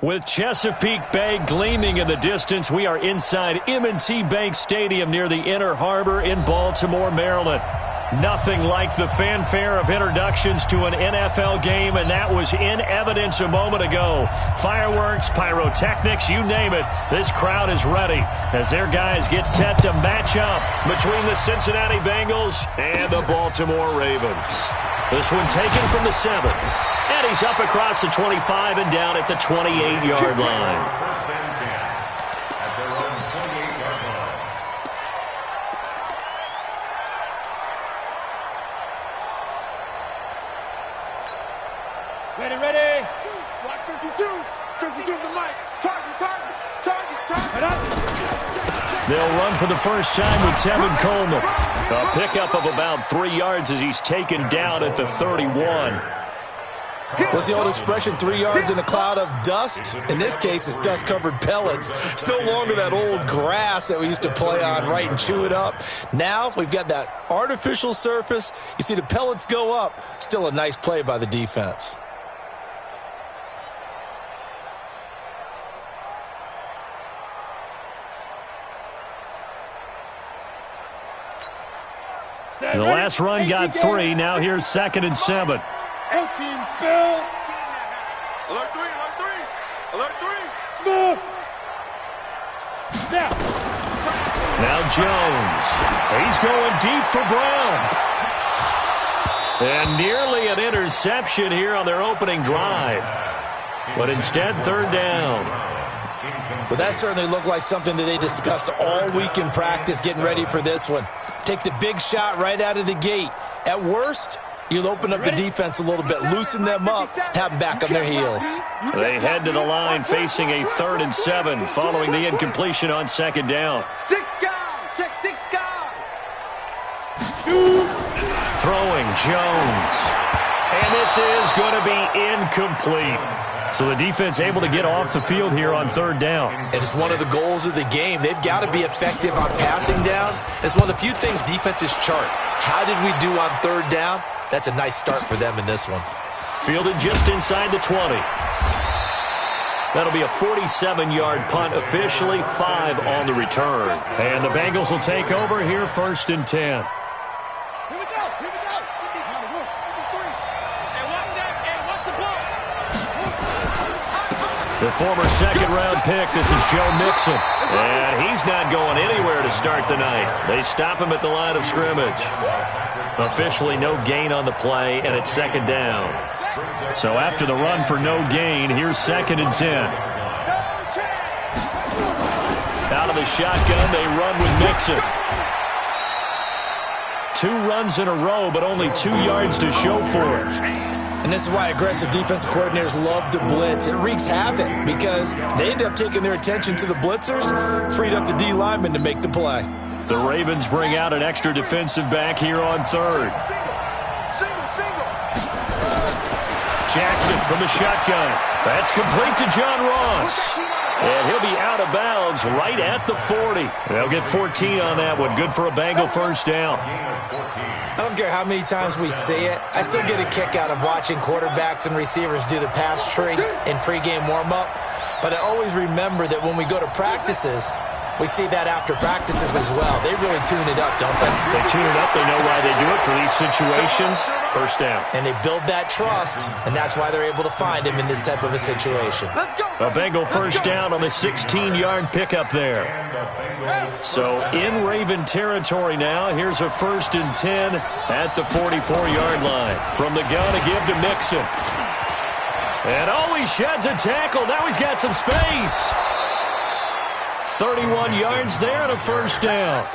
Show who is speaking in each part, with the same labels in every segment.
Speaker 1: With Chesapeake Bay gleaming in the distance, we are inside M&T Bank Stadium near the Inner Harbor in Baltimore, Maryland. Nothing like the fanfare of introductions to an NFL game, and that was in evidence a moment ago. Fireworks, pyrotechnics, you name it. This crowd is ready as their guys get set to match up between the Cincinnati Bengals and the Baltimore Ravens. This one taken from the 7. And he's up across the 25 and down at the 28-yard line.
Speaker 2: First and 10 at their own 28-yard line.
Speaker 3: Ready. Block 52. 52's the mic. Target.
Speaker 1: They'll run for the first time with Tevin Coleman. A pickup of about 3 yards as he's taken down at the 31.
Speaker 4: What's the old expression, 3 yards in a cloud of dust? In this case, it's dust-covered pellets. It's no longer that old grass that we used to play on, right, and chew it up. Now we've got that artificial surface. You see the pellets go up. Still a nice play by the defense.
Speaker 1: The last run got 3. Now here's 2nd and 7.
Speaker 3: 18 spill. Alert 3. Smith.
Speaker 1: Now Jones. He's going deep for Brown. And nearly an interception here on their opening drive. But instead, 3rd down.
Speaker 4: Well, that certainly looked like something that they discussed all week in practice getting ready for this one. Take the big shot right out of the gate. At worst, you'll open up the defense a little bit, loosen them up, have them back on their heels.
Speaker 1: They head to the line facing a 3rd and 7 following the incompletion on 2nd down.
Speaker 3: 6 guys. Check 6 guys.
Speaker 1: Throwing Jones. And this is going to be incomplete. So the defense able to get off the field here on 3rd down.
Speaker 4: And it's one of the goals of the game. They've got to be effective on passing downs. It's one of the few things defenses chart. How did we do on 3rd down? That's a nice start for them in this one.
Speaker 1: Fielded just inside the 20. That'll be a 47-yard punt, officially 5 on the return. And the Bengals will take over here 1st and 10.
Speaker 3: Here we go.
Speaker 1: The former 2nd-round pick, this is Joe Mixon. And he's not going anywhere to start the night. They stop him at the line of scrimmage. Officially no gain on the play, and it's 2nd down. So after the run for no gain, here's 2nd and 10. Out of the shotgun, they run with Mixon. 2 runs in a row, but only 2 yards to show for it.
Speaker 4: And this is why aggressive defensive coordinators love to blitz. It wreaks havoc because they end up taking their attention to the blitzers, freed up the D lineman to make the play.
Speaker 1: The Ravens bring out an extra defensive back here on 3rd.
Speaker 3: Single.
Speaker 1: Jackson from the shotgun. That's complete to John Ross. And he'll be out of bounds right at the 40. They'll get 14 on that one. Good for a Bengal 1st down.
Speaker 4: I don't care how many times we see it. I still get a kick out of watching quarterbacks and receivers do the pass tree in pregame warm-up. But I always remember that when we go to practices, we see that after practices as well. They really tune it up, don't they?
Speaker 1: They tune it up. They know why they do it for these situations. 1st down.
Speaker 4: And they build that trust, and that's why they're able to find him in this type of a situation.
Speaker 1: A Bengal 1st down on the 16-yard pickup there. So in Raven territory now. Here's a 1st and 10 at the 44-yard line. From the gun to give to Mixon. And he sheds a tackle. Now he's got some space. 31 yards there and a 1st down.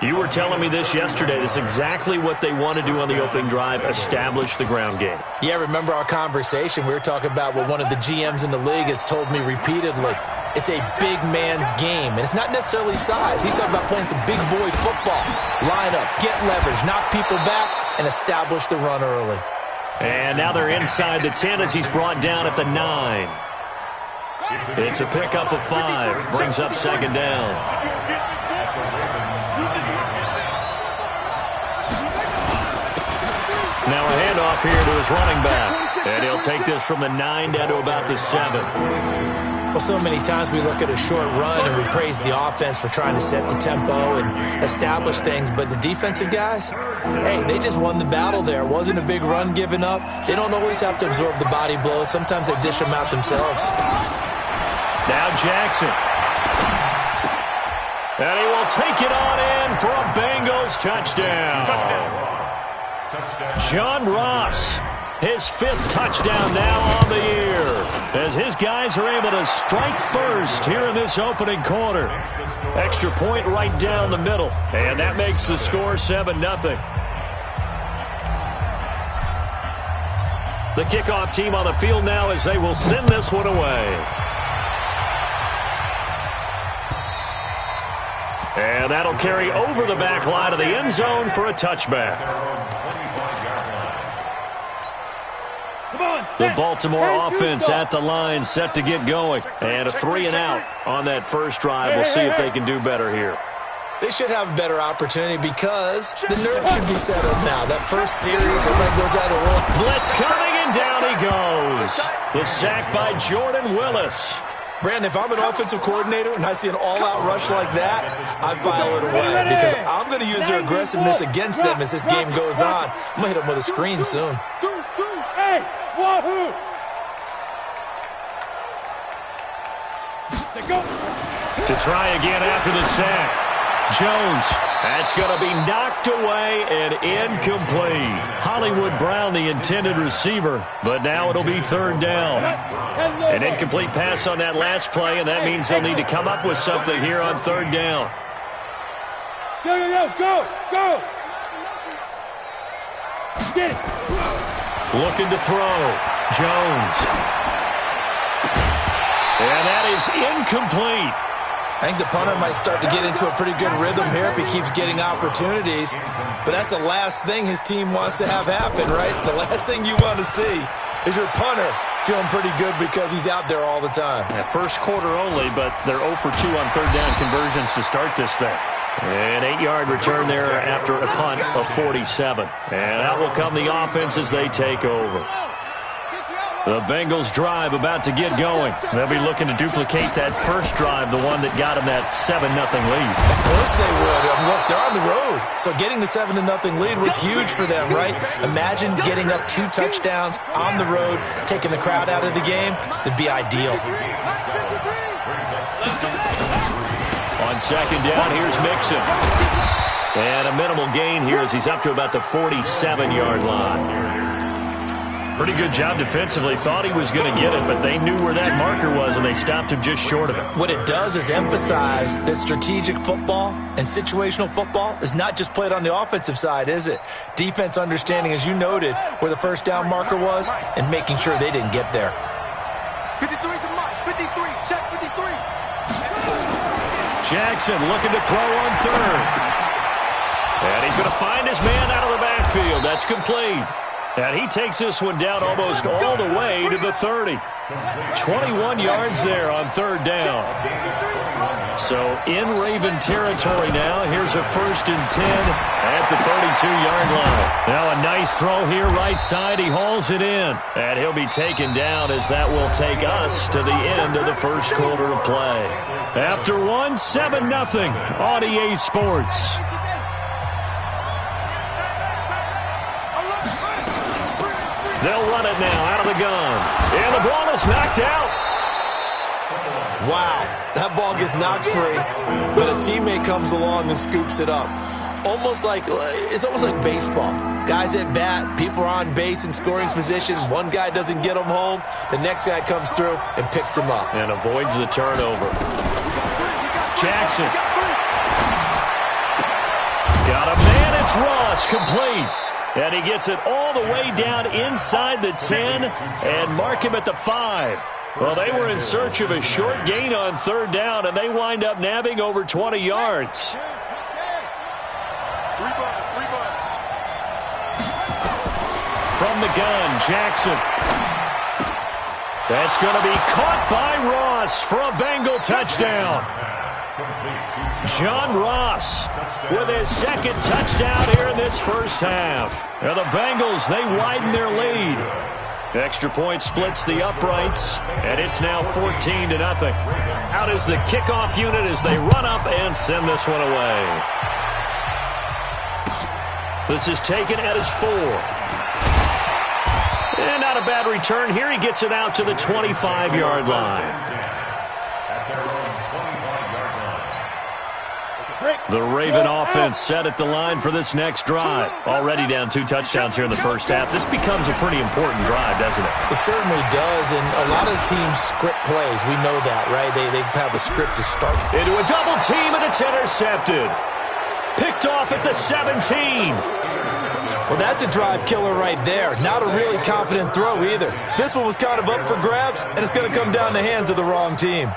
Speaker 1: You were telling me this yesterday. This is exactly what they want to do on the opening drive, establish the ground game.
Speaker 4: Yeah, remember our conversation? We were talking about what one of the GMs in the league has told me repeatedly. It's a big man's game, and it's not necessarily size. He's talking about playing some big boy football. Line up, get leverage, knock people back, and establish the run early.
Speaker 1: And now they're inside the 10 as he's brought down at the 9. It's a pickup of 5. Brings up 2nd down. Now a handoff here to his running back. And he'll take this from the 9 down to about the 7.
Speaker 4: Well, so many times we look at a short run and we praise the offense for trying to set the tempo and establish things, but the defensive guys, hey, they just won the battle there. It wasn't a big run given up. They don't always have to absorb the body blows. Sometimes they dish them out themselves.
Speaker 1: Now Jackson. And he will take it on in for a Bengals touchdown. John Ross, his 5th touchdown now on the year, as his guys are able to strike first here in this opening quarter. Extra point right down the middle, and that makes the score 7-0. The kickoff team on the field now as they will send this one away. And that'll carry over the back line of the end zone for a touchback. The Baltimore offense at the line, set to get going. And a 3-and-out on that first drive. We'll see if they can do better here.
Speaker 4: They should have a better opportunity because the nerves should be settled now. That first series, everybody goes out of work.
Speaker 1: Blitz coming, and down he goes. The sack by Jordan Willis.
Speaker 4: Brandon, if I'm an offensive coordinator and I see an all-out rush like that, I file it away because I'm going to use their aggressiveness against them as this game goes on. I'm going to hit them with a screen soon.
Speaker 1: To try again after the sack. Jones, that's going to be knocked away and incomplete. Hollywood Brown, the intended receiver, but now it'll be 3rd down. An incomplete pass on that last play, and that means they'll need to come up with something here on 3rd down.
Speaker 3: Go! Get it!
Speaker 1: Looking to throw. Jones. And that is incomplete.
Speaker 4: I think the punter might start to get into a pretty good rhythm here if he keeps getting opportunities. But that's the last thing his team wants to have happen, right? The last thing you want to see is your punter feeling pretty good because he's out there all the time.
Speaker 1: Yeah, first quarter only, but they're 0 for 2 on 3rd down conversions to start this thing. An 8-yard return there after a punt of 47. And out will come the offense as they take over. The Bengals drive about to get going. They'll be looking to duplicate that first drive, the one that got them that 7-0 lead.
Speaker 4: Of course they would. Look, they're on the road. So getting the 7-0 lead was huge for them, right? Imagine getting up 2 touchdowns on the road, taking the crowd out of the game. It'd be ideal.
Speaker 1: On 2nd down, here's Mixon. And a minimal gain here as he's up to about the 47-yard line. Pretty good job defensively. Thought he was going to get it, but they knew where that marker was, and they stopped him just short of it.
Speaker 4: What it does is emphasize that strategic football and situational football is not just played on the offensive side, is it? Defense understanding, as you noted, where the first down marker was and making sure they didn't get there.
Speaker 3: 53 to Mike. 53. Check 53.
Speaker 1: Jackson looking to throw on 3rd. And he's going to find his man out of the backfield. That's complete. And he takes this one down almost all the way to the 30. 21 yards there on 3rd down. So in Raven territory now. Here's a 1st and 10 at the 32-yard line. Now a nice throw here right side. He hauls it in. And he'll be taken down as that will take us to the end of the first quarter of play. After one, 7-0 on EA Sports. They'll run it now out of the gun. And the ball is knocked out.
Speaker 4: Wow, that ball gets knocked free, but a teammate comes along and scoops it up. It's almost like baseball. Guys at bat, people are on base in scoring position. One guy doesn't get him home. The next guy comes through and picks him up.
Speaker 1: And avoids the turnover. Jackson. Got a man, it's Ross, complete. And he gets it all the way down inside the 10 and mark him at the 5. Well, they were in search of a short gain on 3rd down, and they wind up nabbing over 20 yards. From the gun, Jackson. That's going to be caught by Ross for a Bengal touchdown. John Ross with his second touchdown here in this first half. And the Bengals, they widen their lead. Extra point splits the uprights, and it's now 14-0. Out is the kickoff unit as they run up and send this one away. This is taken at his 4. And not a bad return here. He gets it out to the 25-yard line. The Raven offense set at the line for this next drive. Already down 2 touchdowns here in the first half. This becomes a pretty important drive, doesn't it?
Speaker 4: It certainly does, and a lot of the teams script plays. We know that, right? They have a script to start.
Speaker 1: Into a double team, and it's intercepted. Picked off at the 17.
Speaker 4: Well, that's a drive killer right there. Not a really confident throw either. This one was kind of up for grabs, and it's going to come down the hands of the wrong team.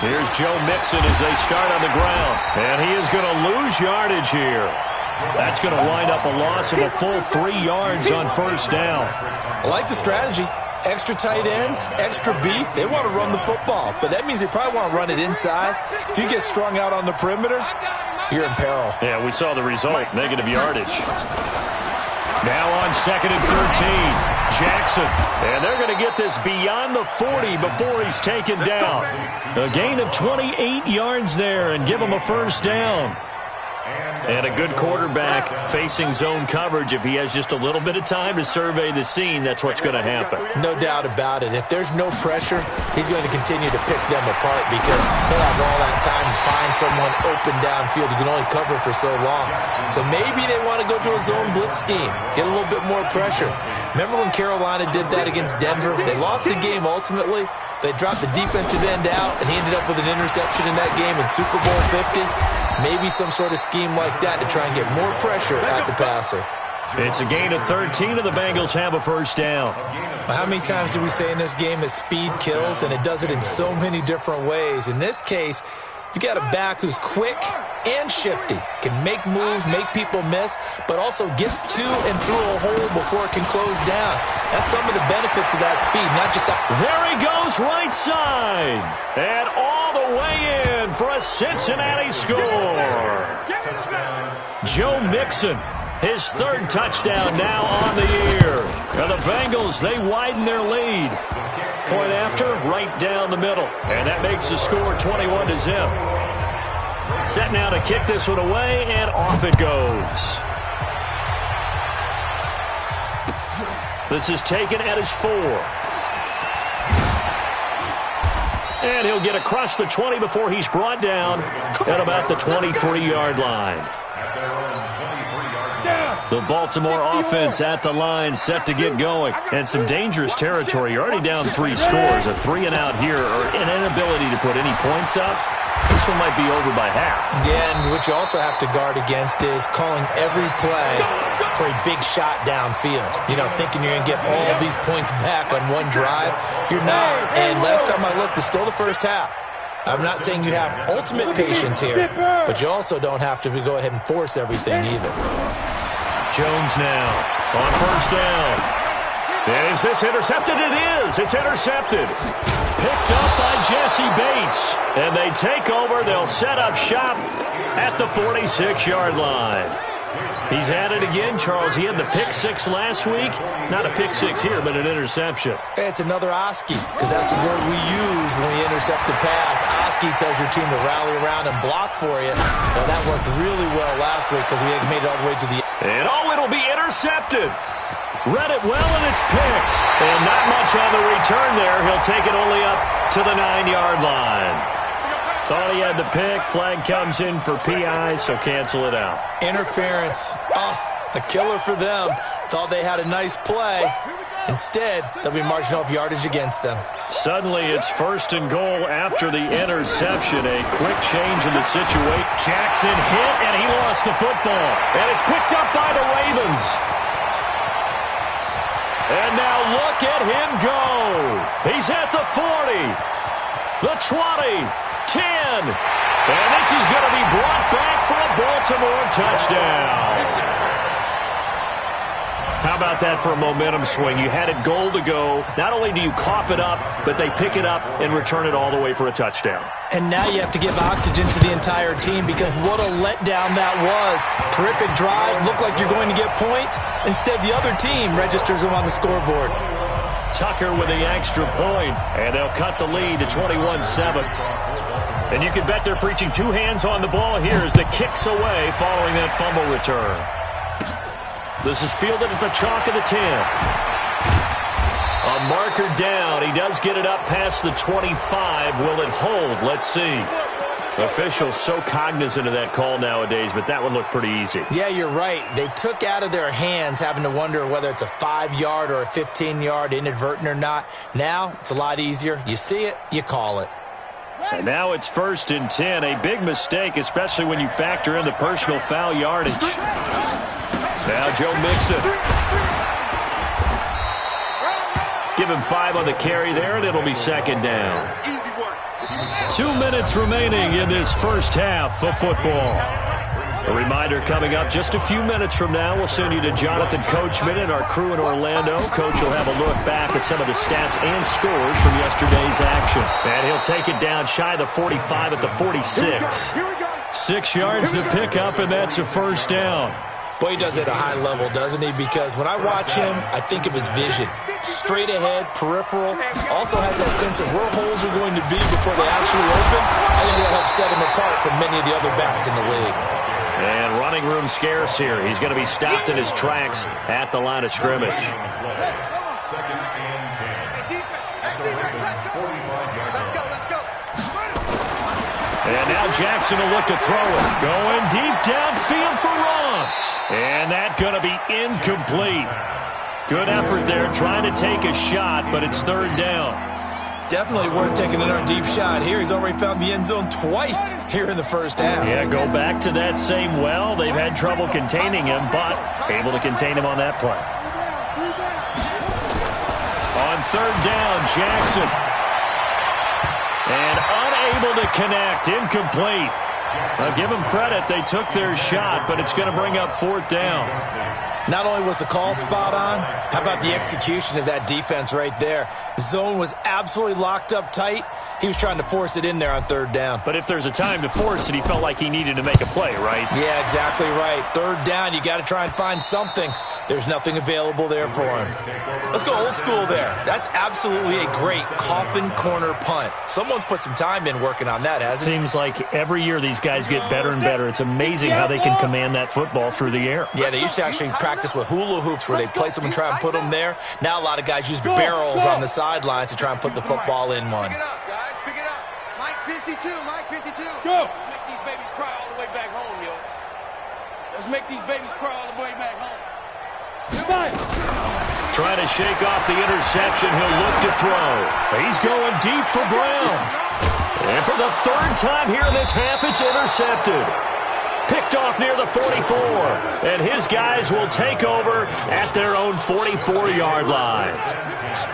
Speaker 1: Here's Joe Mixon as they start on the ground. And he is going to lose yardage here. That's going to wind up a loss of a full 3 yards on first down.
Speaker 4: I like the strategy. Extra tight ends, extra beef. They want to run the football, but that means they probably want to run it inside. If you get strung out on the perimeter, you're in peril.
Speaker 1: Yeah, we saw the result, negative yardage. Now on 2nd and 13. Jackson, and they're going to get this beyond the 40 before he's taken down. A gain of 28 yards there and give him a first down. And a good quarterback facing zone coverage. If he has just a little bit of time to survey the scene, that's what's going to happen.
Speaker 4: No doubt about it. If there's no pressure, he's going to continue to pick them apart because he'll have all that time to find someone open downfield. He can only cover for so long. So maybe they want to go to a zone blitz scheme, get a little bit more pressure. Remember when Carolina did that against Denver? They lost the game ultimately. They dropped the defensive end out, and he ended up with an interception in that game in Super Bowl 50. Maybe some sort of scheme like that to try and get more pressure at the passer.
Speaker 1: It's a gain of 13, and the Bengals have a first down.
Speaker 4: How many times do we say in this game that speed kills, and it does it in so many different ways? In this case, you got a back who's quick and shifty, can make moves, make people miss, but also gets to and through a hole before it can close down. That's some of the benefits of that speed, not just that.
Speaker 1: There he goes, right side, and all the way in for a Cincinnati score. Joe Mixon, his 3rd touchdown now on the year. And the Bengals, they widen their lead. Point after, right down the middle. And that makes the score 21-0. Set now to kick this one away, and off it goes. This is taken at his 4. And he'll get across the 20 before he's brought down at about the 23-yard line. The Baltimore offense at the line, set to get going. And some dangerous territory. You're already down 3 scores. A 3-and-out here, or an inability to put any points up. This one might be over by half.
Speaker 4: Yeah, and what you also have to guard against is calling every play for a big shot downfield. You know, thinking you're going to get all of these points back on one drive. You're not. And last time I looked, it's still the first half. I'm not saying you have ultimate patience here, but you also don't have to go ahead and force everything either.
Speaker 1: Jones now on first down. Is this intercepted? It is. It's intercepted. Picked up by Jesse Bates. And they take over. They'll set up shop at the 46-yard line. He's at it again, Charles. He had the pick 6 last week. Not a pick 6 here, but an interception.
Speaker 4: It's another Oski, because that's the word we use when we intercept a pass. Oski tells your team to rally around and block for you. Well, that worked really well last week because he made it all the way to the end.
Speaker 1: And it'll be intercepted. Read it well, and it's picked. And not much on the return there. He'll take it only up to the 9-yard line. Thought he had the pick. Flag comes in for PI, so cancel it out.
Speaker 4: Interference. Oh, a killer for them. Thought they had a nice play. Instead, they'll be marching off yardage against them.
Speaker 1: Suddenly, it's 1st and goal after the interception. A quick change in the situation. Jackson hit, and he lost the football. And it's picked up by the Ravens. And now look at him go. He's at the 40, the 20, 10. And this is going to be brought back for a Baltimore touchdown. How about that for a momentum swing? You had it goal to go. Not only do you cough it up, but they pick it up and return it all the way for a touchdown.
Speaker 4: And now you have to give oxygen to the entire team because what a letdown that was. Terrific drive. Looked like you're going to get points. Instead, the other team registers them on the scoreboard.
Speaker 1: Tucker with the extra point, and they'll cut the lead to 21-7. And you can bet they're preaching two hands on the ball here as the kick's away following that fumble return. This is fielded at the chalk of the 10. A marker down. He does get it up past the 25. Will it hold? Let's see. Officials so cognizant of that call nowadays, but that one looked pretty easy.
Speaker 4: Yeah, you're right. They took out of their hands having to wonder whether it's a 5-yard or a 15-yard, inadvertent or not. Now it's a lot easier. You see it, you call it.
Speaker 1: And now it's 1st and 10. A big mistake, especially when you factor in the personal foul yardage. Now Joe Mixon. Give him 5 on the carry there, and it'll be 2nd down. 2 minutes remaining in this first half of football. A reminder coming up just a few minutes from now. We'll send you to Jonathan Coachman and our crew in Orlando. Coach will have a look back at some of the stats and scores from yesterday's action. And he'll take it down shy of the 45 at the 46. 6 yards the pickup, and that's a first down.
Speaker 4: Boy, he does it at a high level, doesn't he? Because when I watch him, I think of his vision. Straight ahead, peripheral. Also has that sense of where holes are going to be before they actually open. I think that'll help set him apart from many of the other backs in the league.
Speaker 1: And running room scarce here. He's going to be stopped in his tracks at the line of scrimmage. And now Jackson will look to throw it. Going deep downfield for Ross. And that's going to be incomplete. Good effort there trying to take a shot, but it's 3rd down.
Speaker 4: Definitely worth taking another deep shot here. He's already found the end zone twice here in the first half.
Speaker 1: Yeah, go back to that same well. They've had trouble containing him, but able to contain him on that play. On 3rd down, Jackson. And unable to connect. Incomplete. I'll give them credit. They took their shot, but it's going to bring up 4th down.
Speaker 4: Not only was the call spot on, how about the execution of that defense right there? The zone was absolutely locked up tight. He was trying to force it in there on 3rd down.
Speaker 1: But if there's a time to force it, he felt like he needed to make a play, right?
Speaker 4: Yeah, exactly right. 3rd down, you got to try and find something. There's nothing available there for him. Let's go old school there. That's absolutely a great coffin corner punt. Someone's put some time in working on that, hasn't it?
Speaker 1: Seems like every year these guys get better and better. It's amazing how they can command that football through the air.
Speaker 4: Yeah, they used to actually practice with hula hoops where they place them and try and put them there. Now a lot of guys use barrels on the sidelines to try and put the football in one.
Speaker 3: Pick it up, guys. Pick it up. Mike 52. Mike 52.
Speaker 5: Go. Let's make these babies cry all the way back home, yo. Let's make these babies cry all the way back home.
Speaker 1: Trying to shake off the interception. He'll look to throw. He's going deep for Brown. And for the 3rd time here in this half, it's intercepted. Picked off near the 44. And his guys will take over at their own 44-yard line.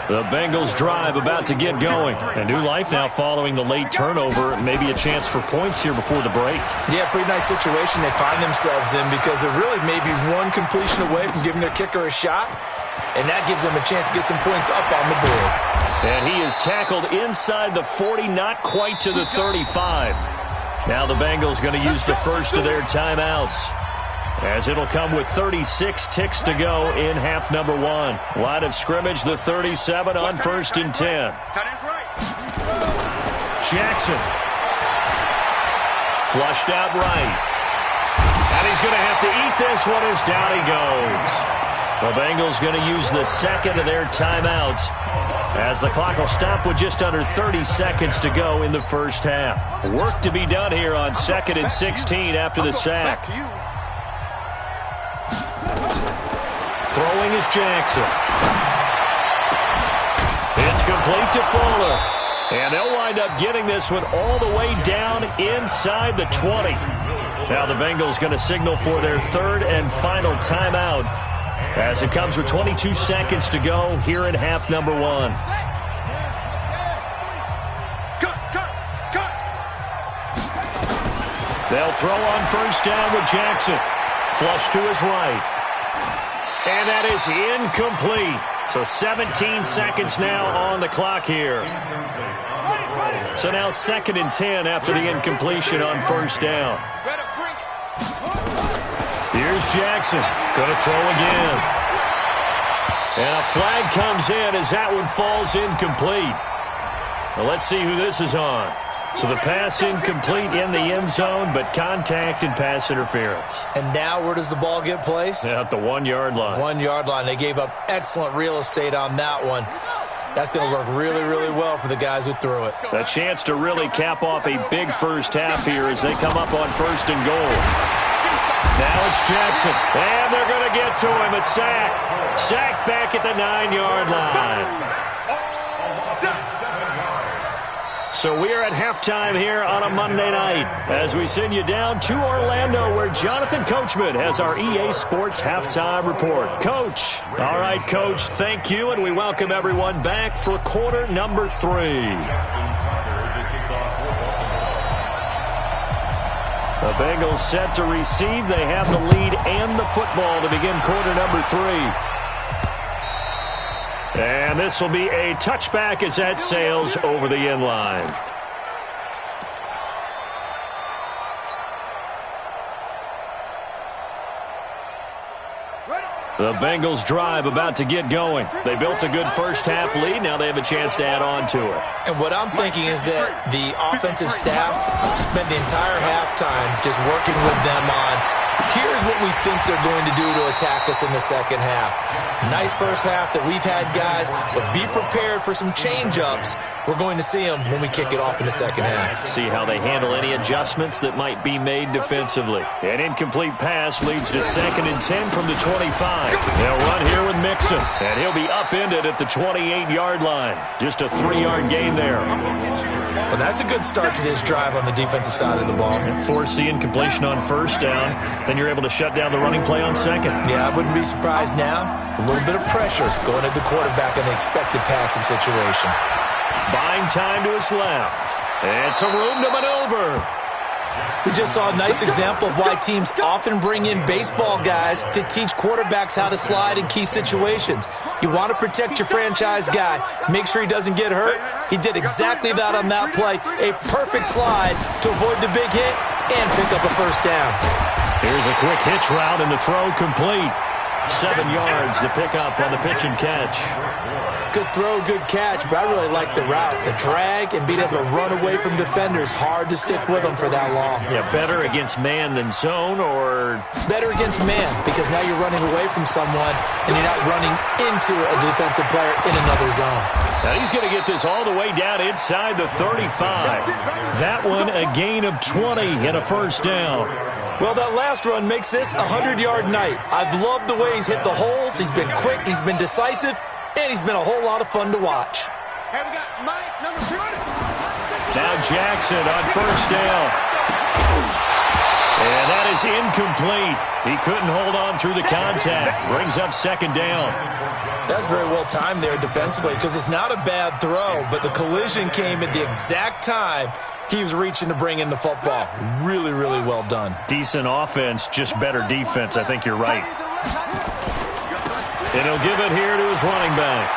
Speaker 1: The Bengals drive about to get going. A new life now following the late turnover. Maybe a chance for points here before the break.
Speaker 4: Yeah, pretty nice situation they find themselves in because they're really maybe one completion away from giving their kicker a shot. And that gives them a chance to get some points up on the board.
Speaker 1: And he is tackled inside the 40, not quite to the 35. Now the Bengals going to use the first of their timeouts, as it'll come with 36 ticks to go in half number 1. Line of scrimmage, the 37 on 1st and 10. Jackson. Flushed out right. And he's going to have to eat this one as down he goes. The Bengals going to use the 2nd of their timeouts, as the clock will stop with just under 30 seconds to go in the first half. Work to be done here on 2nd and 16 after the sack. Throwing is Jackson. It's complete to Fuller. And they'll wind up getting this one all the way down inside the 20. Now the Bengals going to signal for their 3rd and final timeout, as it comes with 22 seconds to go here in half number 1. They'll throw on 1st down with Jackson. Flush to his right. And that is incomplete. So 17 seconds now on the clock here. So now 2nd and 10 after the incompletion on first down. Here's Jackson. Going to throw again. And a flag comes in as that one falls incomplete. Well, let's see who this is on. So the pass incomplete in the end zone, but contact and pass interference.
Speaker 4: And now where does the ball get placed?
Speaker 1: At the 1-yard line.
Speaker 4: 1-yard line. They gave up excellent real estate on that one. That's going to work really, really well for the guys who threw it.
Speaker 1: A chance to really cap off a big first half here as they come up on 1st and goal. Now it's Jackson. And they're going to get to him. A sack. Sacked back at the 9-yard line. So we are at halftime here on a Monday night as we send you down to Orlando where Jonathan Coachman has our EA Sports Halftime Report. Coach. All right, Coach, thank you, and we welcome everyone back for quarter number 3. The Bengals set to receive. They have the lead and the football to begin quarter number 3. And this will be a touchback as that sails over the end line. The Bengals drive about to get going. They built a good first half lead. Now they have a chance to add on to it.
Speaker 4: And what I'm thinking is that the offensive staff spent the entire halftime just working with them on here's what we think they're going to do to attack us in the second half. Nice first half that we've had, guys, but be prepared for some change-ups. We're going to see them when we kick it off in the second half.
Speaker 1: See how they handle any adjustments that might be made defensively. An incomplete pass leads to 2nd and 10 from the 25. They'll run here with Mixon, and he'll be upended at the 28-yard line. Just a 3-yard gain there.
Speaker 4: Well, that's a good start to this drive on the defensive side of the ball.
Speaker 1: And force the incompletion on first down. Then you're able to shut down the running play on second.
Speaker 4: Yeah, I wouldn't be surprised now. A little bit of pressure going at the quarterback in the expected passing situation.
Speaker 1: Buying time to his left. And some room to maneuver.
Speaker 4: We just saw a nice example of why teams often bring in baseball guys to teach quarterbacks how to slide in key situations. You want to protect your franchise guy. Make sure he doesn't get hurt. He did exactly that on that play. A perfect slide to avoid the big hit and pick up a first down.
Speaker 1: Here's a quick hitch route and the throw complete. 7 yards, the pickup on the pitch and catch.
Speaker 4: Good throw, good catch, but I really like the route. The drag and being able to run away from defenders, hard to stick with them for that long.
Speaker 1: Yeah, better against man than zone, or?
Speaker 4: Better against man, because now you're running away from someone and you're not running into a defensive player in another zone.
Speaker 1: Now he's going to get this all the way down inside the 35. That one a gain of 20 and a first down.
Speaker 4: Well, that last run makes this a 100-yard night. I've loved the way he's hit the holes. He's been quick, he's been decisive, and he's been a whole lot of fun to watch.
Speaker 3: Hey, we got Mike, number 2.
Speaker 1: Now Jackson on first down. And that is incomplete. He couldn't hold on through the contact. Brings up 2nd down.
Speaker 4: That's very well timed there defensively because it's not a bad throw, but the collision came at the exact time he was reaching to bring in the football. Really, really well done.
Speaker 1: Decent offense, just better defense. I think you're right. And he'll give it here to his running back.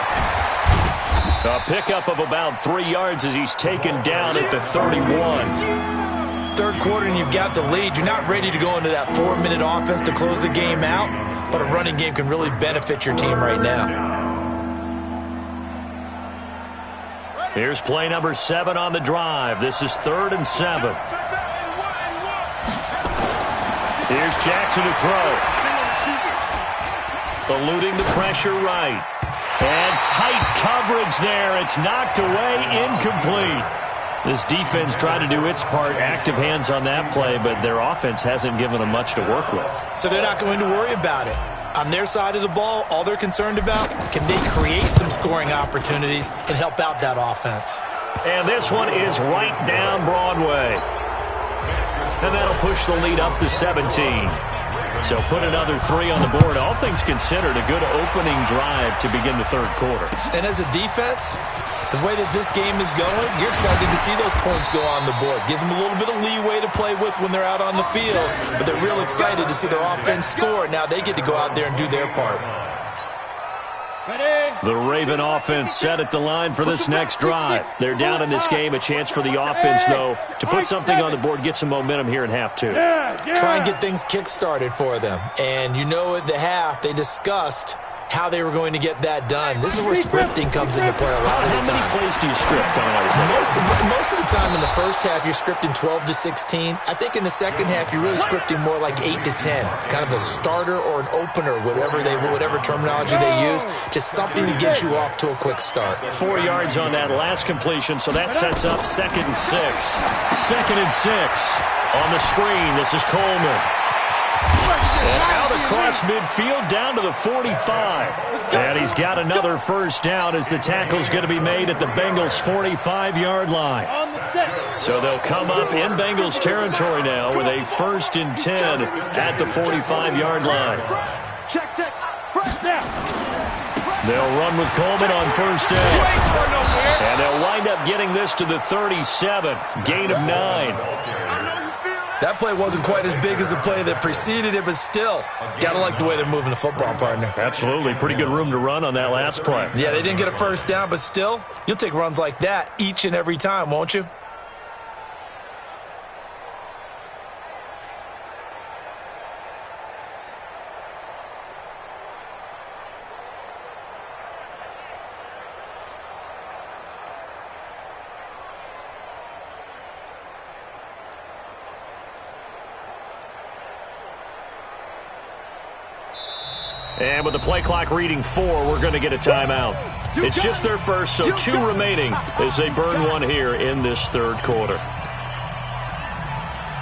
Speaker 1: A pickup of about 3 yards as he's taken down at the 31.
Speaker 4: Third quarter and you've got the lead. You're not ready to go into that 4-minute offense to close the game out, but a running game can really benefit your team right now.
Speaker 1: Here's play number 7 on the drive. This is 3rd and 7. Here's Jackson to throw. Eluding the pressure right. And tight coverage there. It's knocked away, incomplete. This defense tried to do its part, active hands on that play, but their offense hasn't given them much to work with.
Speaker 4: So they're not going to worry about it. On their side of the ball, all they're concerned about, can they create some scoring opportunities and help out that offense?
Speaker 1: And this one is right down Broadway. And that'll push the lead up to 17. So put another 3 on the board. All things considered, a good opening drive to begin the third quarter.
Speaker 4: And as a defense, The way that this game is going, you're excited to see those points go on the board. Gives them a little bit of leeway to play with when they're out on the field, but they're real excited to see their offense score. Now they get to go out there and do their part.
Speaker 1: The Raven offense set at the line for this next drive. They're down in this game. A chance for the offense, though, to put something on the board, get some momentum here in half two.
Speaker 4: Try and get things kick-started for them. And you know at the half, they discussed how they were going to get that done. This is where scripting comes into play a lot of the time.
Speaker 1: How many plays do you script coming out of second?
Speaker 4: Most of the time in the first half, you're scripting 12 to 16. I think in the second half, you're really scripting more like 8 to 10. Kind of a starter or an opener, whatever terminology they use. Just something to get you off to a quick start.
Speaker 1: 4 yards on that last completion, so that sets up 2nd and 6. 2nd and 6 on the screen. This is Coleman. And out across midfield down to the 45. And he's got another first down as the tackle's going to be made at the Bengals' 45-yard line. So they'll come up in Bengals territory now with a 1st and 10 at the 45-yard line. They'll run with Coleman on first down. And they'll wind up getting this to the 37. Gain of 9.
Speaker 4: That play wasn't quite as big as the play that preceded it, but still, gotta like the way they're moving the football, partner.
Speaker 1: Absolutely. Pretty good room to run on that last play.
Speaker 4: Yeah, they didn't get a first down, but still, you'll take runs like that each and every time, won't you?
Speaker 1: And with the play clock reading 4, we're going to get a timeout. It's just their first, so 2 remaining as they burn one here in this third quarter.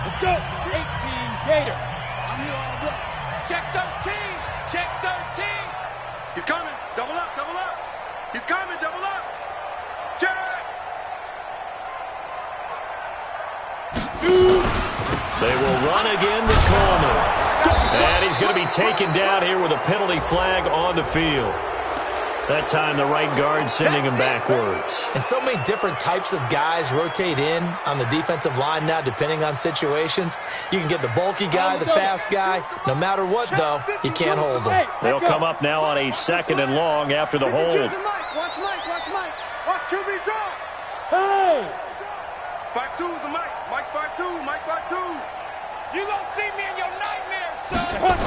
Speaker 5: Let's go. 18 Gator. I'm here all day. Check 13. Check 13.
Speaker 3: He's coming. Double up. Double up. He's coming. Double up. Check.
Speaker 1: They will run again with Coleman. And he's going to be taken down here with a penalty flag on the field. That time the right guard sending him backwards.
Speaker 4: And so many different types of guys rotate in on the defensive line now depending on situations. You can get the bulky guy, the fast guy. No matter what, though, you can't hold them.
Speaker 1: They'll come up now on a 2nd and long after the hold.
Speaker 3: Watch Mike. Watch Mike. Watch QB draw.
Speaker 5: Hey!
Speaker 3: 5-2 is the Mike. Mike 5-2. Mike 5-2.
Speaker 5: You gonna see me in your nightmares, son.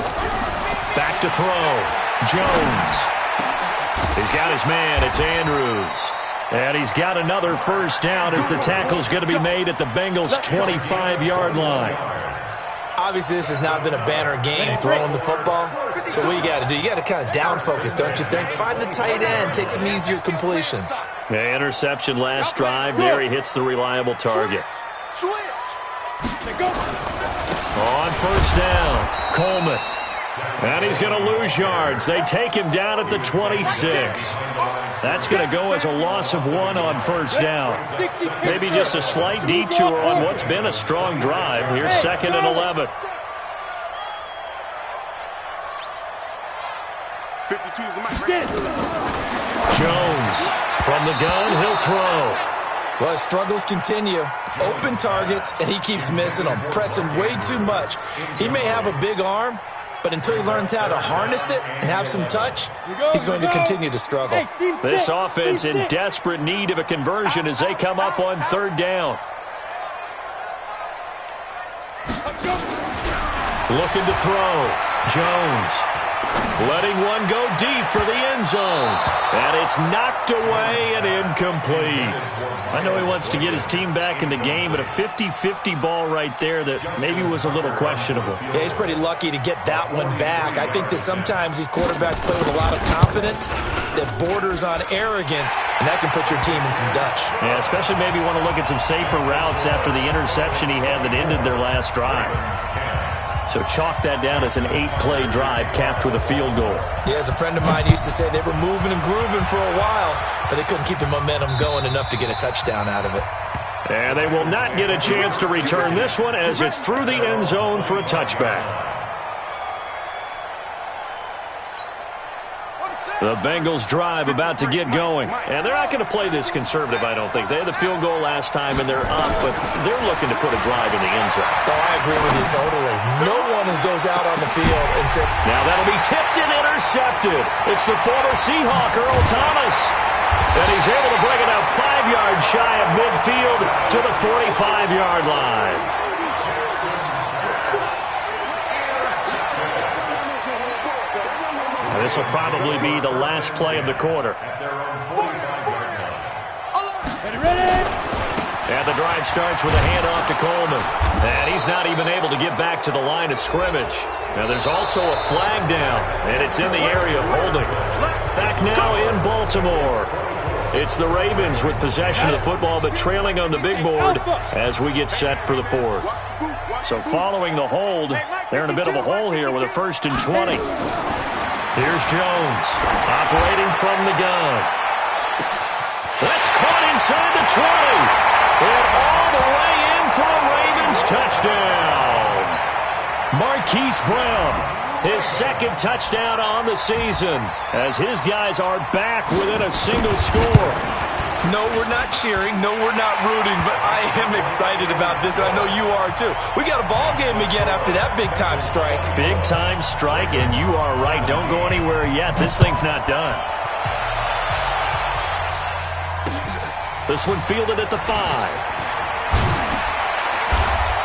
Speaker 1: Back to throw. Jones. He's got his man. It's Andrews. And he's got another first down as the tackle's going to be made at the Bengals' 25-yard line.
Speaker 4: Obviously, this has not been a banner game throwing the football. So what you got to do, you got to kind of down focus, don't you think? Find the tight end, take some easier completions.
Speaker 1: The interception last drive. There he hits the reliable target.
Speaker 3: Switch.
Speaker 1: On first down, Coleman. And he's going to lose yards. They take him down at the 26. That's going to go as a loss of 1 on first down. Maybe just a slight detour on what's been a strong drive. Here's 2nd and 11.
Speaker 3: 52 is the Mike.
Speaker 1: Jones from the gun. He'll throw.
Speaker 4: Well, his struggles continue. Open targets, and he keeps missing them, pressing way too much. He may have a big arm, but until he learns how to harness it and have some touch, he's going to continue to struggle.
Speaker 1: This offense in desperate need of a conversion as they come up on 3rd down. Looking to throw. Jones. Letting one go deep for the end zone. And it's knocked away and incomplete. I know he wants to get his team back in the game, but a 50-50 ball right there that maybe was a little questionable.
Speaker 4: Yeah, he's pretty lucky to get that one back. I think that sometimes these quarterbacks play with a lot of confidence that borders on arrogance, and that can put your team in some Dutch.
Speaker 1: Yeah, especially maybe want to look at some safer routes after the interception he had that ended their last drive. So chalk that down as an 8-play drive capped with a field goal.
Speaker 4: Yeah, as a friend of mine used to say, they were moving and grooving for a while, but they couldn't keep the momentum going enough to get a touchdown out of it.
Speaker 1: And they will not get a chance to return this one as it's through the end zone for a touchback. The Bengals drive about to get going. And they're not going to play this conservative, I don't think. They had the field goal last time, and they're up, but they're looking to put a drive in the end zone.
Speaker 4: Oh, I agree with you totally. No one goes out on the field and says...
Speaker 1: Now that'll be tipped and intercepted. It's the former Seahawk, Earl Thomas. And he's able to bring it out 5 yards shy of midfield to the 45-yard line. This will probably be the last play of the quarter. And the drive starts with a handoff to Coleman. And he's not even able to get back to the line of scrimmage. Now there's also a flag down, and it's in the area of holding. Back now in Baltimore. It's the Ravens with possession of the football, but trailing on the big board as we get set for the fourth. So following the hold, they're in a bit of a hole here with a 1st and 20. Here's Jones, operating from the gun. That's caught inside the 20. And all the way in for a Ravens touchdown. Marquise Brown, his 2nd touchdown on the season, as his guys are back within a single score.
Speaker 4: No, we're not cheering. No, we're not rooting, but I am excited about this, and I know you are too. We got a ball game again after that big-time strike.
Speaker 1: Big-time strike, and you are right. Don't go anywhere yet. This thing's not done. This one fielded at the 5.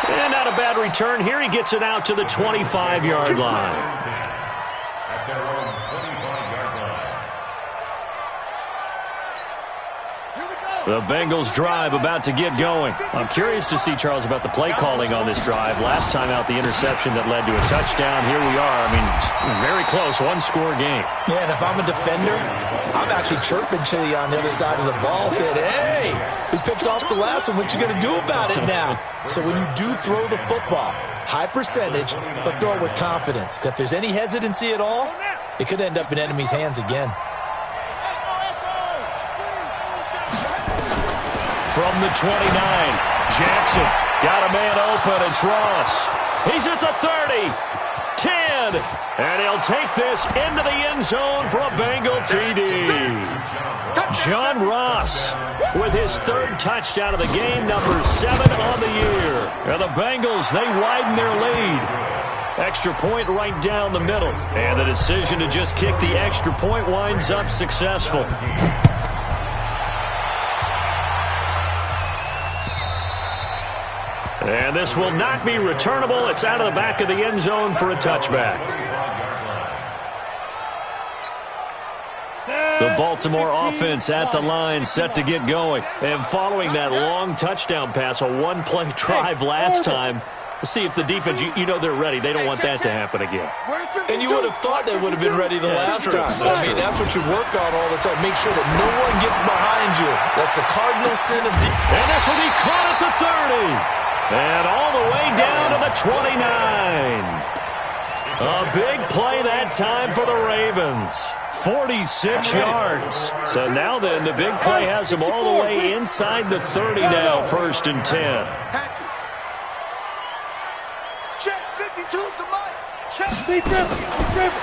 Speaker 1: And not a bad return here. He gets it out to the 25-yard line.
Speaker 2: At their own 25-yard line.
Speaker 1: The Bengals drive about to get going. I'm curious to see, Charles, about the play calling on this drive. Last time out, the interception that led to a touchdown. Here we are. I mean, very close, 1-score game.
Speaker 4: Yeah, and if I'm a defender, I'm actually chirping Chili on the other side of the ball, saying, hey, we picked off the last one. What you going to do about it now? So when you do throw the football, high percentage, but throw it with confidence. If there's any hesitancy at all, it could end up in enemy's hands again.
Speaker 1: From the 29, Jackson got a man open. It's Ross. He's at the 30, 10, and he'll take this into the end zone for a Bengal TD. John Ross with his 3rd touchdown of the game, number 7 on the year. And the Bengals, they widen their lead. Extra point right down the middle. And the decision to just kick the extra point winds up successful. And this will not be returnable. It's out of the back of the end zone for a touchback. The Baltimore offense at the line, set to get going. And following that long touchdown pass, a 1-play drive last time, see if the defense, you know they're ready. They don't want that to happen again.
Speaker 4: And you would have thought they would have been ready the last time. I mean, that's what you work on all the time. Make sure that no one gets behind you. That's the cardinal sin of defense.
Speaker 1: And this will be caught at the 30. And all the way down to the 29. A big play that time for the Ravens. 46 yards. So now then, the big play has them all the way inside the 30 now, 1st and 10.
Speaker 3: Check 52's the mic. Check.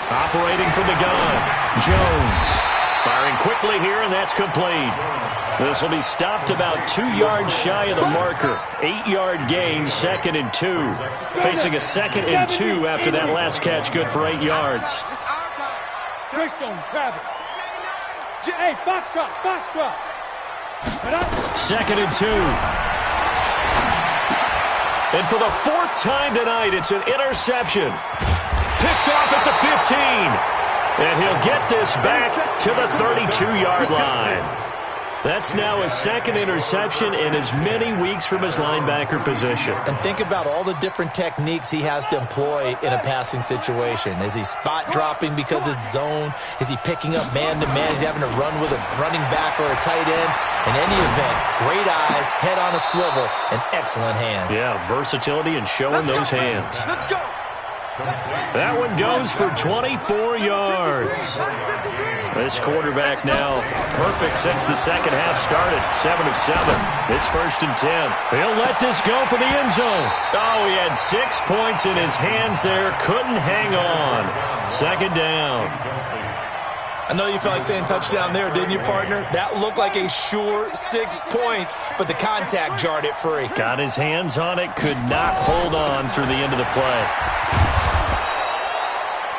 Speaker 1: Operating from the gun, Jones. Firing quickly here, and that's complete. This will be stopped about 2 yards shy of the marker. 8-yard gain, 2nd and 2. Facing a 2nd and 2 after that last catch, good for 8 yards.
Speaker 5: Greystone, Travis. Hey, box drop.
Speaker 1: 2nd and 2. And for the 4th time tonight, it's an interception. Picked off at the 15. And he'll get this back to the 32-yard line. That's now his 2nd interception in as many weeks from his linebacker position.
Speaker 4: And think about all the different techniques he has to employ in a passing situation. Is he spot dropping because it's zone? Is he picking up man-to-man? Is he having to run with a running back or a tight end? In any event, great eyes, head on a swivel, and excellent hands.
Speaker 1: Yeah, versatility and showing those hands.
Speaker 3: Let's go.
Speaker 1: That one goes for 24 yards. This quarterback now perfect since the second half started. 7 of 7. It's 1st and 10. He'll let this go for the end zone. Oh, he had 6 points in his hands there. Couldn't hang on. 2nd down.
Speaker 4: I know you felt like saying touchdown there, didn't you, partner? That looked like a sure 6 points, but the contact jarred it free.
Speaker 1: Got his hands on it, could not hold on through the end of the play.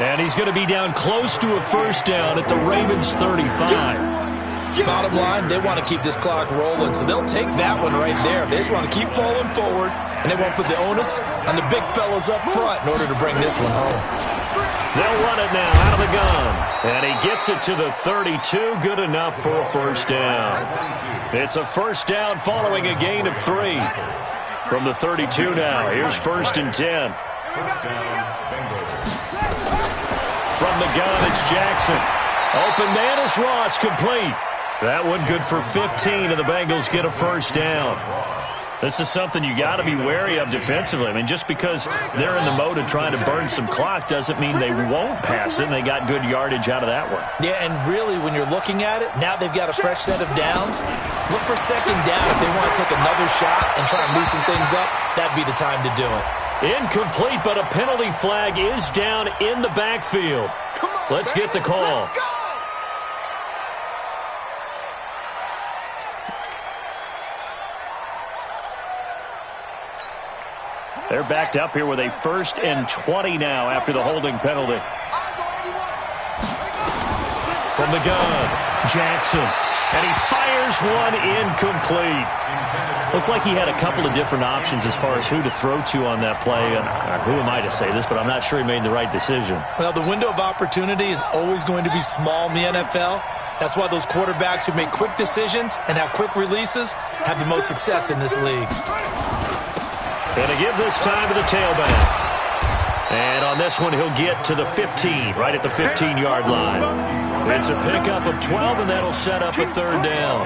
Speaker 1: And he's going to be down close to a first down at the Ravens 35.
Speaker 4: Bottom line, they want to keep this clock rolling, so they'll take that one right there. They just want to keep falling forward, and they won't put the onus on the big fellas up front in order to bring this one home.
Speaker 1: They'll run it now out of the gun. And he gets it to the 32. Good enough for a first down. It's a first down following a gain of 3. From the 32 now. Here's 1st and 10. From the gun, it's Jackson. Open man is Ross, complete. That one good for 15, and the Bengals get a first down. This is something you got to be wary of defensively. I mean, just because they're in the mode of trying to burn some clock doesn't mean they won't pass it, and they got good yardage out of that one.
Speaker 4: Yeah, and really, when you're looking at it, now they've got a fresh set of downs. Look for second down. If they want to take another shot and try and loosen things up, that'd be the time to do it.
Speaker 1: Incomplete, but a penalty flag is down in the backfield. Let's get the call. They're backed up here with a 1st and 20 now after the holding penalty. From the gun, Jackson. And he fires one incomplete. Looked like he had a couple of different options as far as who to throw to on that play. And who am I to say this, but I'm not sure he made the right decision.
Speaker 4: Well, the window of opportunity is always going to be small in the NFL. That's why those quarterbacks who make quick decisions and have quick releases have the most success in this league.
Speaker 1: Going to give this time to the tailback. And on this one, he'll get to the 15, right at the 15-yard line. It's a pickup of 12, and that'll set up a third down.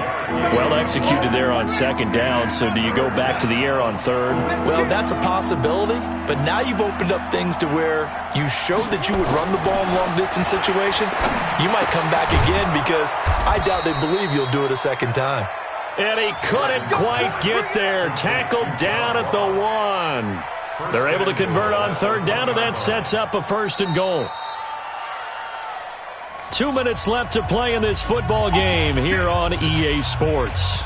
Speaker 1: Well executed there on second down, so do you go back to the air on third?
Speaker 4: Well, that's a possibility, but now you've opened up things to where you showed that you would run the ball in a long-distance situation. You might come back again because I doubt they believe you'll do it a second time.
Speaker 1: And he couldn't quite get there. Tackled down at the 1. They're able to convert on third down, and that sets up a 1st and goal. 2 minutes left to play in this football game here on EA Sports.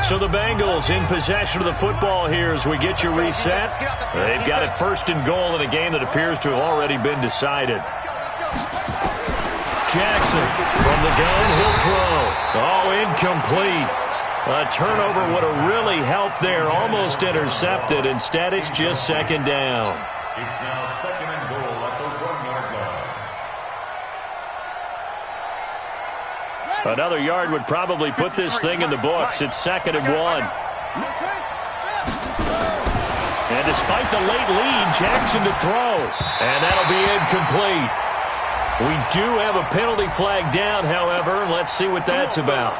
Speaker 1: So the Bengals in possession of the football here as we get you reset. They've got it 1st and goal in a game that appears to have already been decided. Jackson from the gun, he'll throw. Oh, incomplete. A turnover would have really helped there, almost intercepted. Instead, it's just second down.
Speaker 2: It's now 2nd and goal at the 1-yard line.
Speaker 1: Another yard would probably put this thing in the books. It's 2nd and 1. And despite the late lead, Jackson to throw. And that'll be incomplete. We do have a penalty flag down, however. Let's see what that's about.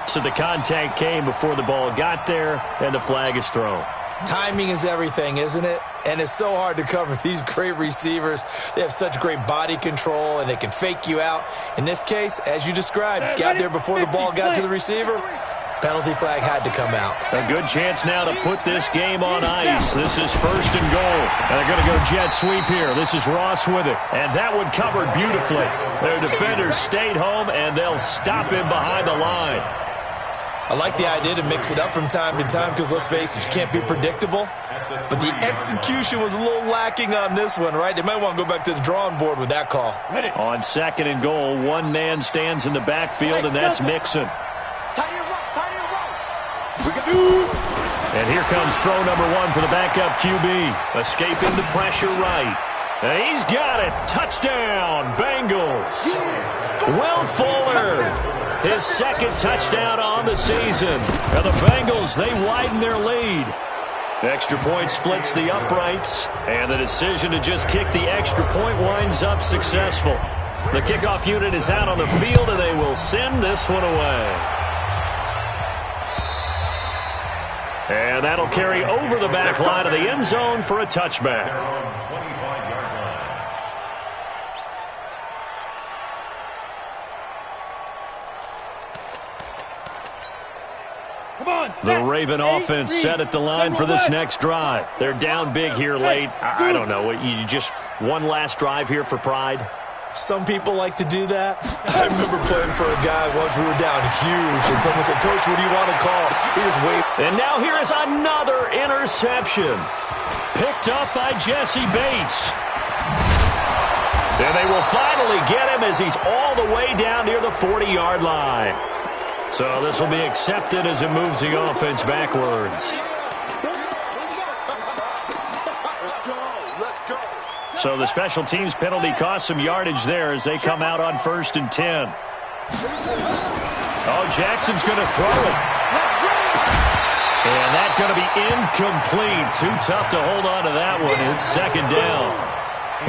Speaker 1: So the contact came before the ball got there, and the flag is thrown.
Speaker 4: Timing is everything, isn't it? And it's so hard to cover these great receivers. They have such great body control, and they can fake you out. In this case, as you described, got there before the ball got to the receiver. Penalty flag had to come out.
Speaker 1: A good chance now to put this game on ice. This is 1st and goal. And they're going to go jet sweep here. This is Ross with it. And that one covered beautifully. Their defenders stayed home, and they'll stop him behind the line.
Speaker 4: I like the idea to mix it up from time to time because, let's face it, you can't be predictable. But the execution was a little lacking on this one, right? They might want to go back to the drawing board with that call.
Speaker 1: On 2nd and goal, one man stands in the backfield, and that's Mixon. And here comes throw number 1 for the backup QB. Escaping the pressure right. And he's got it. Touchdown, Bengals. Will Fuller, his 2nd touchdown on the season. And the Bengals, they widen their lead. Extra point splits the uprights. And the decision to just kick the extra point winds up successful. The kickoff unit is out on the field, and they will send this one away. And that'll carry over the back line of the end zone for a touchback. The Raven offense set at the line for this next drive. They're down big here late. I don't know. You just one last drive here for pride?
Speaker 4: Some people like to do that. I remember playing for a guy once. We were down huge, and someone said, "Coach, what do you want to call?" He just waved.
Speaker 1: And now here is another interception. Picked up by Jesse Bates. And they will finally get him as he's all the way down near the 40-yard line. So this will be accepted as it moves the offense backwards. So the special teams penalty cost some yardage there as they come out on 1st and 10. Oh, Jackson's going to throw it. And that's going to be incomplete. Too tough to hold on to that one. It's 2nd down.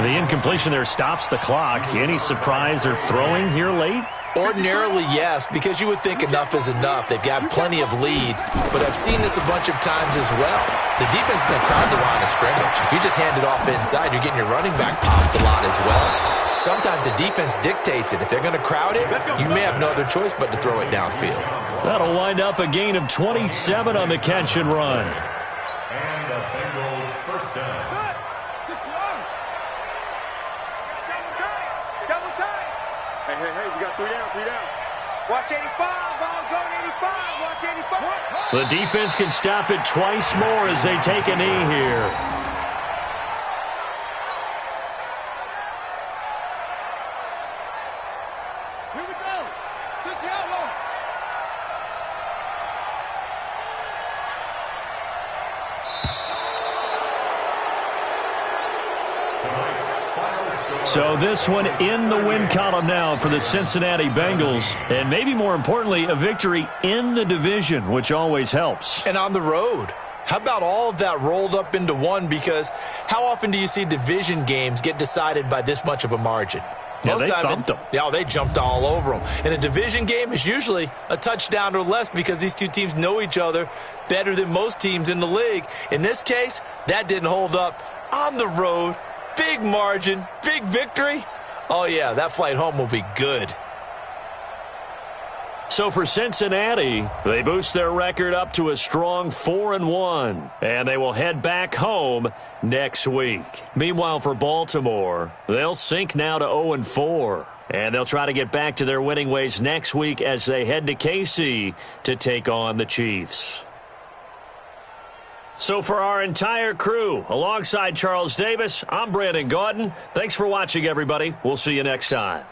Speaker 1: The incompletion there stops the clock. Any surprise they're throwing here late?
Speaker 4: Ordinarily, yes, because you would think enough is enough. They've got plenty of lead, but I've seen this a bunch of times as well. The defense is going to crowd the line of scrimmage. If you just hand it off inside, you're getting your running back popped a lot as well. Sometimes the defense dictates it. If they're going to crowd it, you may have no other choice but to throw it downfield.
Speaker 1: That'll wind up a gain of 27 on the catch and run.
Speaker 2: And the Bengals first down.
Speaker 3: Double time. Hey, we got 3 down. Watch 85, ball going 85, watch 85.
Speaker 1: The defense can stop it twice more as they take a knee here.
Speaker 3: Here we go. 6 yard line.
Speaker 1: So this one in the win column now for the Cincinnati Bengals. And maybe more importantly, a victory in the division, which always helps.
Speaker 4: And on the road. How about all of that rolled up into one? Because how often do you see division games get decided by this much of a margin?
Speaker 1: Yeah, they thumped them.
Speaker 4: Yeah, they jumped all over them. And a division game is usually a touchdown or less because these two teams know each other better than most teams in the league. In this case, that didn't hold up. On the road, big margin, big victory. Oh, yeah, that flight home will be good.
Speaker 1: So for Cincinnati, they boost their record up to a strong 4-1, and they will head back home next week. Meanwhile, for Baltimore, they'll sink now to 0-4, and they'll try to get back to their winning ways next week as they head to KC to take on the Chiefs. So for our entire crew, alongside Charles Davis, I'm Brandon Gaudin. Thanks for watching, everybody. We'll see you next time.